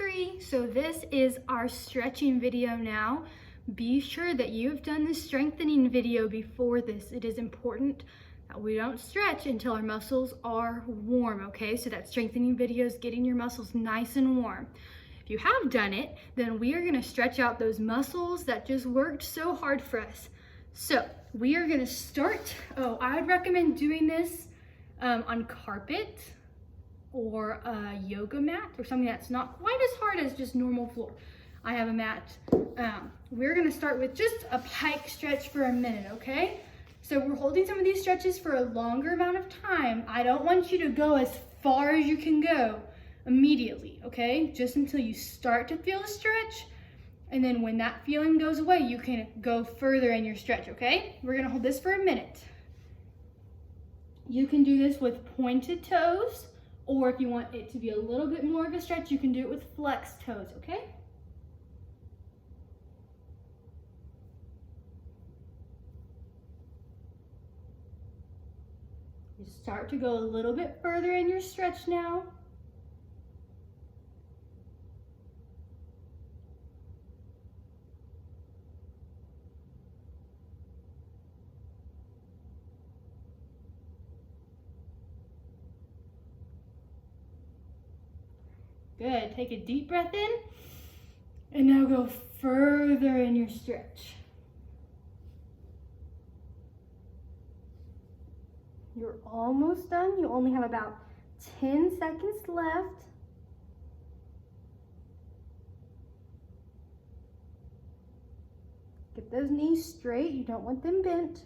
3. So this is our stretching video now. Be sure that you've done the strengthening video before this. It is important that we don't stretch until our muscles are warm, okay? So that strengthening video is getting your muscles nice and warm. If you have done it, then we are gonna stretch out those muscles that just worked so hard for us. So we are gonna start, I would recommend doing this on carpet or a yoga mat or something that's not quite as hard as just normal floor. I have a mat. We're gonna start with just a pike stretch for a minute, okay? So we're holding some of these stretches for a longer amount of time. I don't want you to go as far as you can go immediately, okay? Just until you start to feel a stretch. And then when that feeling goes away, you can go further in your stretch, okay? We're gonna hold this for a minute. You can do this with pointed toes, or if you want it to be a little bit more of a stretch, you can do it with flexed toes, okay? You start to go a little bit further in your stretch now. Good, take a deep breath in, and now go further in your stretch. You're almost done. You only have about 10 seconds left. Get those knees straight. You don't want them bent.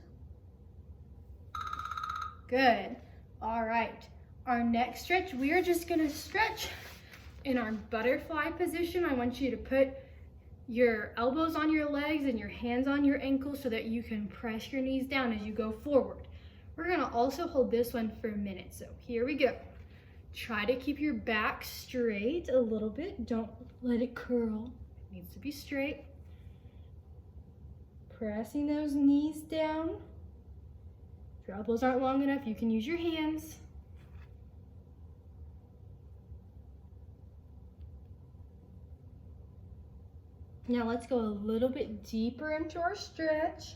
Good. All right. Our next stretch, we are just going to stretch in our butterfly position. I want you to put your elbows on your legs and your hands on your ankles so that you can press your knees down as you go forward. We're gonna also hold this one for a minute. So here we go. Try to keep your back straight a little bit. Don't let it curl. It needs to be straight. Pressing those knees down. If your elbows aren't long enough, you can use your hands. Now let's go a little bit deeper into our stretch.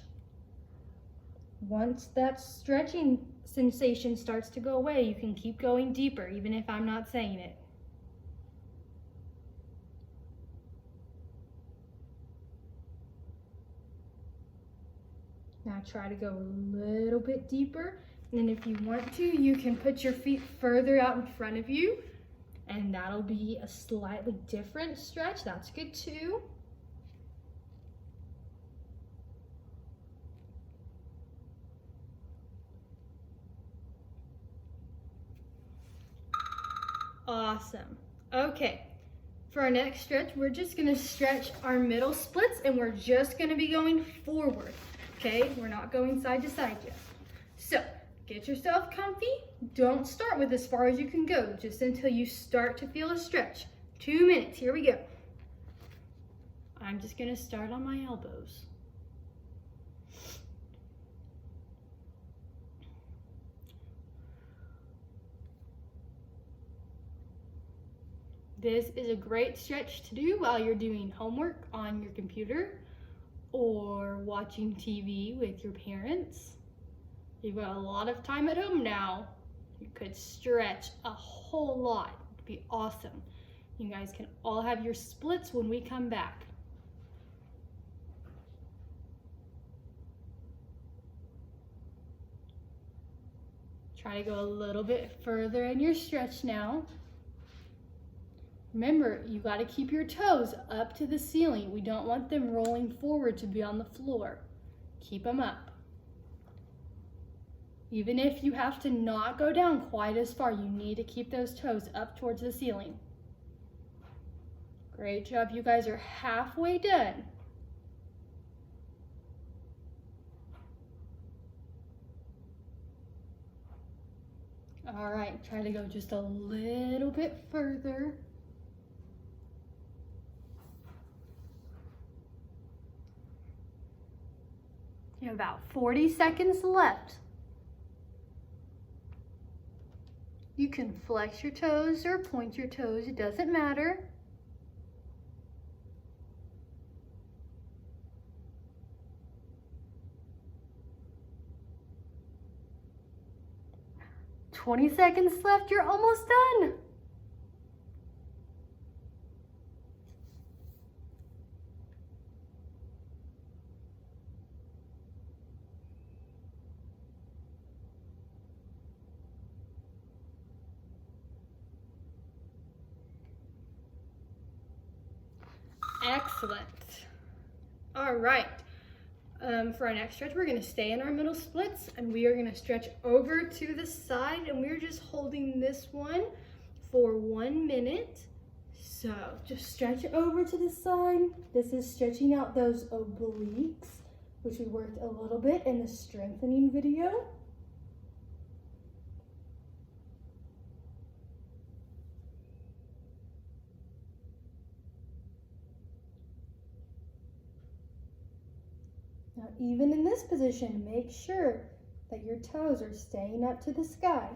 Once that stretching sensation starts to go away, you can keep going deeper, even if I'm not saying it. Now try to go a little bit deeper. And then if you want to, you can put your feet further out in front of you, and that'll be a slightly different stretch. That's good too. Awesome. Okay, for our next stretch, we're just gonna stretch our middle splits, and we're just gonna be going forward, okay? We're not going side to side yet. So get yourself comfy. Don't start with as far as you can go, just until you start to feel a stretch. 2 minutes, here we go. I'm just gonna start on my elbows. This is a great stretch to do while you're doing homework on your computer or watching TV with your parents. You've got a lot of time at home now. You could stretch a whole lot. It'd be awesome. You guys can all have your splits when we come back. Try to go a little bit further in your stretch now. Remember, you got to keep your toes up to the ceiling. We don't want them rolling forward to be on the floor. Keep them up. Even if you have to not go down quite as far, you need to keep those toes up towards the ceiling. Great job. You guys are halfway done. All right, try to go just a little bit further. You have about 40 seconds left. You can flex your toes or point your toes, it doesn't matter. 20 seconds left. You're almost done. Excellent. All right. For our next stretch, we're going to stay in our middle splits and we are going to stretch over to the side, and we're just holding this one for 1 minute. So just stretch over to the side. This is stretching out those obliques, which we worked a little bit in the strengthening video. Now, even in this position, make sure that your toes are staying up to the sky.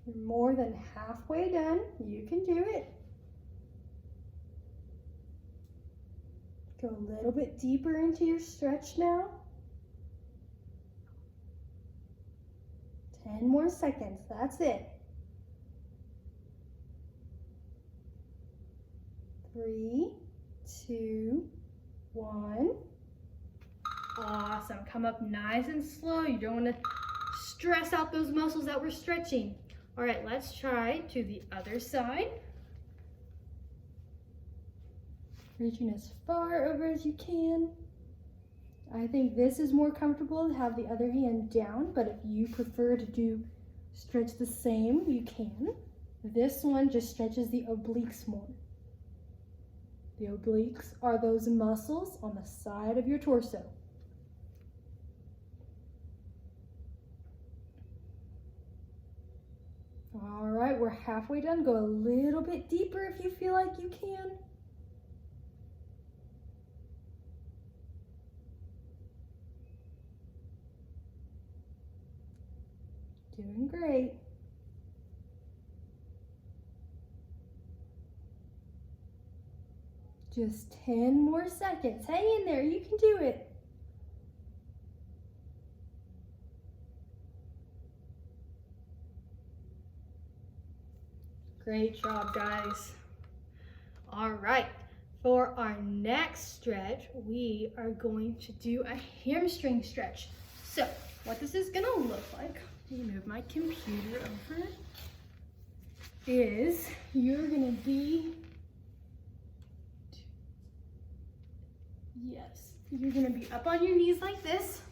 You're more than halfway done. You can do it. Go a little bit deeper into your stretch now. 10 more seconds, that's it. 3, 2, 1. Awesome, come up nice and slow. You don't want to stress out those muscles that we're stretching. All right, let's try to the other side. Reaching as far over as you can. I think this is more comfortable to have the other hand down, but if you prefer to stretch the same, you can. This one just stretches the obliques more. The obliques are those muscles on the side of your torso. All right, we're halfway done. Go a little bit deeper if you feel like you can. Doing great. Just 10 more seconds. Hang in there, you can do it. Great job, guys. All right, for our next stretch, we are going to do a hamstring stretch. So what this is gonna look like, let me move my computer over, is you're gonna be, you're gonna be up on your knees like this.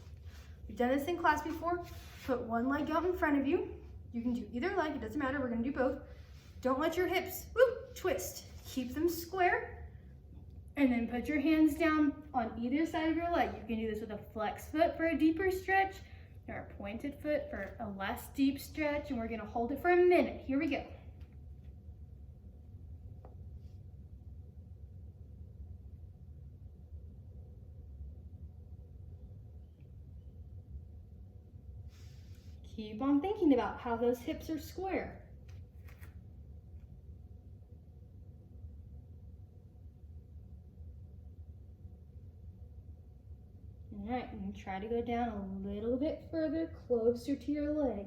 We've done this in class before. Put one leg out in front of you. You can do either leg, it doesn't matter, we're gonna do both. Don't let your hips twist. Keep them square. And then put your hands down on either side of your leg. You can do this with a flex foot for a deeper stretch, or a pointed foot for a less deep stretch, and we're gonna hold it for a minute. Here we go. Keep on thinking about how those hips are square. All right, and try to go down a little bit further, closer to your leg.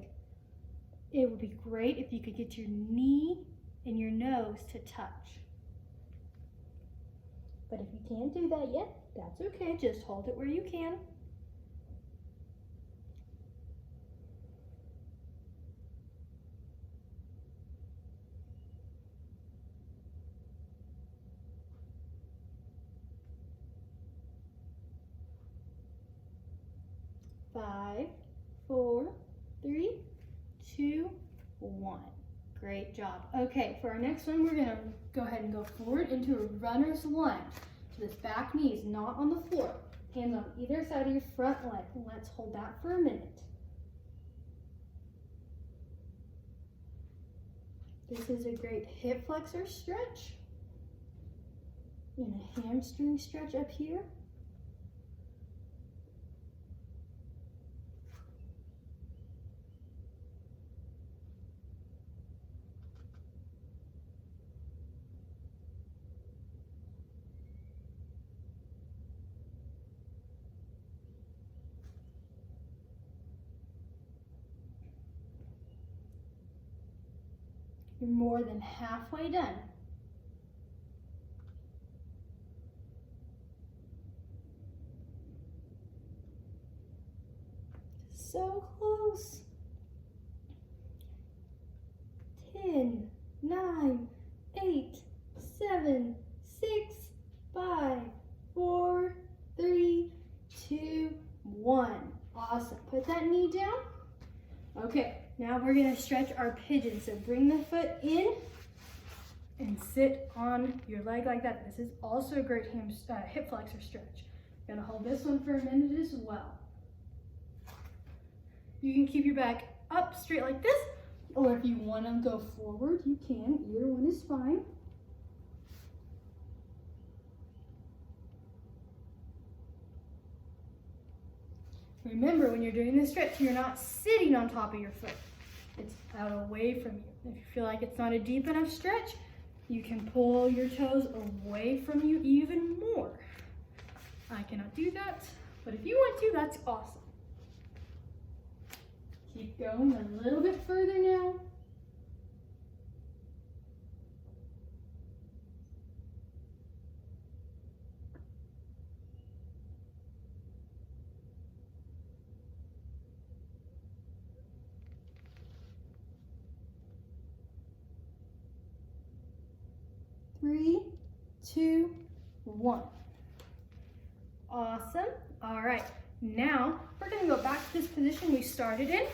It would be great if you could get your knee and your nose to touch. But if you can't do that yet, that's okay. Just hold it where you can. Five, 4, 3, 2, 1. Great job. Okay, for our next one, we're gonna go ahead and go forward into a runner's lunge. So this back knee is not on the floor. Hands on either side of your front leg. Let's hold that for a minute. This is a great hip flexor stretch and a hamstring stretch up here. You're more than halfway done. So close. 10, 9, 8, 7, 6, 5, 4, 3, 2, 1. Awesome. Put that knee down. Okay, now we're going to stretch our pigeon. So bring the foot in and sit on your leg like that. This is also a great hip flexor stretch. Gonna hold this one for a minute as well. You can keep your back up straight like this, or if you want to go forward, you can. Either one is fine. Remember, when you're doing this stretch, you're not sitting on top of your foot. It's out away from you. If you feel like it's not a deep enough stretch, you can pull your toes away from you even more. I cannot do that, but if you want to, that's awesome. Keep going a little bit further now. Three, 2, 1. Awesome. All right. Now we're going to go back to this position we started in,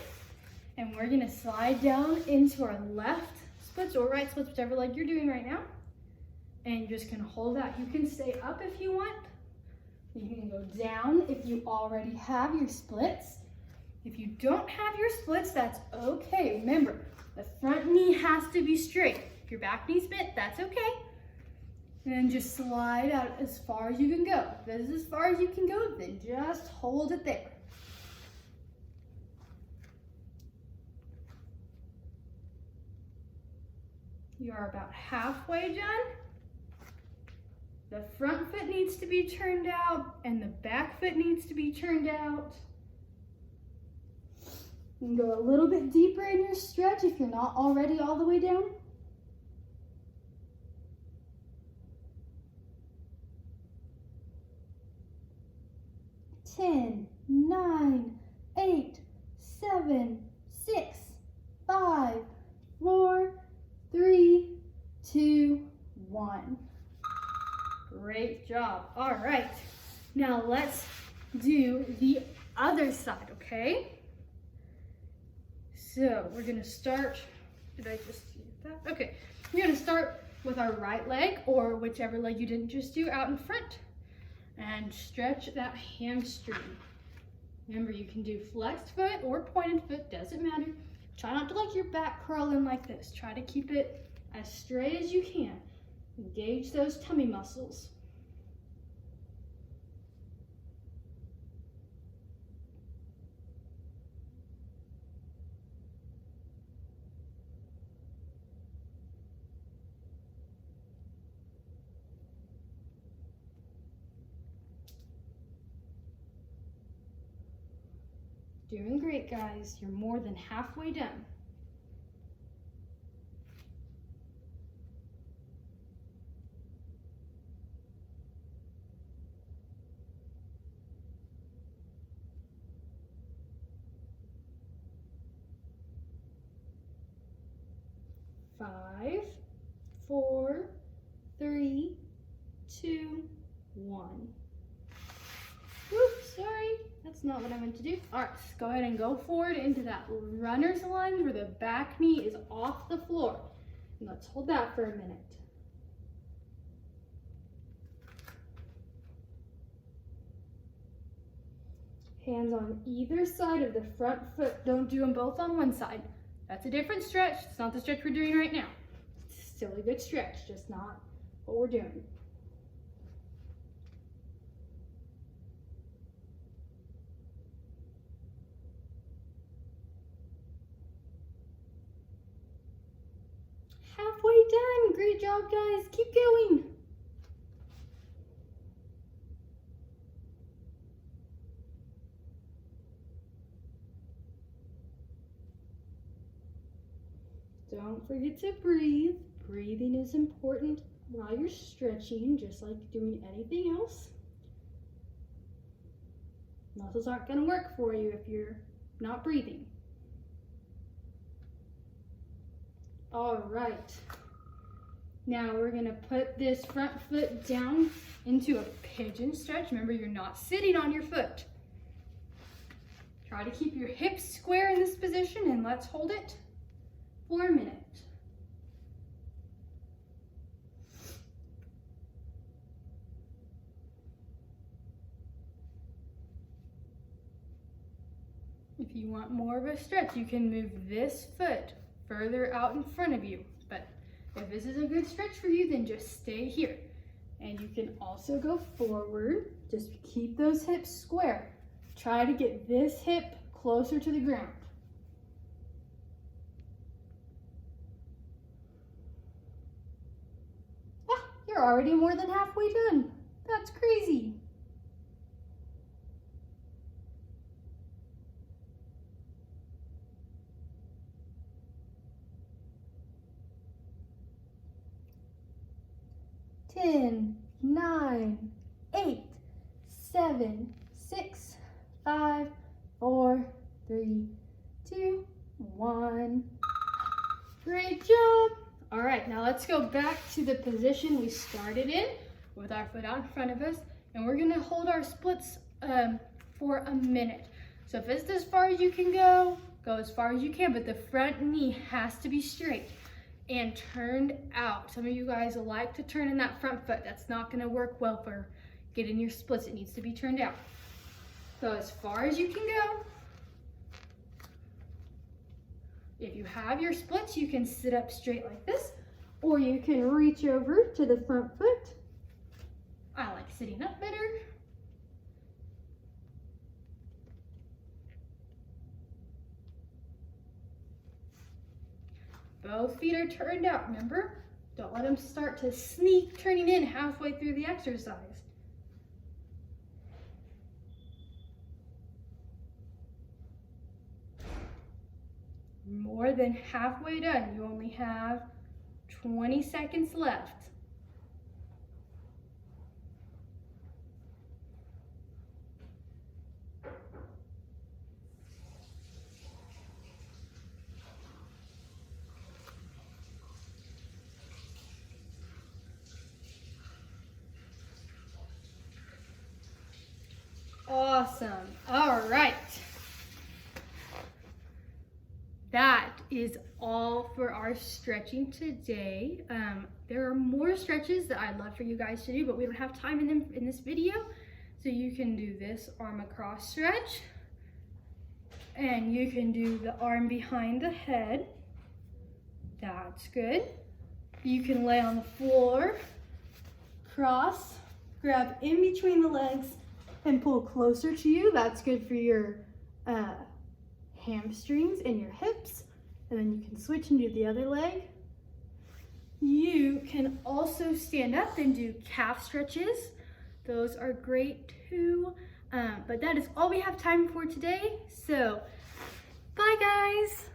and we're going to slide down into our left splits or right splits, whichever leg you're doing right now. And you're just going to hold that. You can stay up if you want. You can go down if you already have your splits. If you don't have your splits, that's okay. Remember, the front knee has to be straight. If your back knee's bent, that's okay. And then just slide out as far as you can go. If this is as far as you can go, then just hold it there. You are about halfway done. The front foot needs to be turned out and the back foot needs to be turned out. You can go a little bit deeper in your stretch if you're not already all the way down. 10, 9, 8, 7, 6, 5, 4, 3, 2, 1. Great job. All right. Now let's do the other side, okay? So we're going to start, did I just do that? Okay. We're going to start with our right leg, or whichever leg you didn't just do, out in front. And stretch that hamstring. Remember, you can do flexed foot or pointed foot, doesn't matter. Try not to let your back curl in like this. Try to keep it as straight as you can. Engage those tummy muscles. Doing great, guys. You're more than halfway done. Five, 4, 3, 2, 1. Oops, sorry. That's not what I meant to do. All right, go ahead and go forward into that runner's lunge where the back knee is off the floor. And let's hold that for a minute. Hands on either side of the front foot. Don't do them both on one side. That's a different stretch. It's not the stretch we're doing right now. It's still a good stretch, just not what we're doing. Halfway done. Great job, guys. Keep going. Don't forget to breathe. Breathing is important while you're stretching, just like doing anything else. Muscles aren't going to work for you if you're not breathing. All right. Now we're going to put this front foot down into a pigeon stretch. Remember, you're not sitting on your foot. Try to keep your hips square in this position, and let's hold it for a minute. If you want more of a stretch, you can move this foot further out in front of you. But if this is a good stretch for you, then just stay here. And you can also go forward. Just keep those hips square. Try to get this hip closer to the ground. Ah, you're already more than halfway done. That's crazy. Ten, 9, 8, 7, 6, 5, 4, 3, 2, 1. Great job. All right, now let's go back to the position we started in with our foot out in front of us, and we're gonna hold our splits for a minute. So if it's as far as you can go as far as you can, but the front knee has to be straight and turned out. Some of you guys like to turn in that front foot. That's not gonna work well for getting your splits. It needs to be turned out. So as far as you can go. If you have your splits, you can sit up straight like this, or you can reach over to the front foot. I like sitting up better. Both feet are turned out, remember? Don't let them start to sneak turning in halfway through the exercise. More than halfway done. You only have 20 seconds left. Awesome. All right. That is all for our stretching today. There are more stretches that I'd love for you guys to do, but we don't have time in this video. So you can do this arm across stretch, and you can do the arm behind the head. That's good. You can lay on the floor, cross, grab in between the legs, and pull closer to you. That's good for your hamstrings and your hips. And then you can switch and do the other leg. You can also stand up and do calf stretches. Those are great too. But that is all we have time for today. So, bye guys.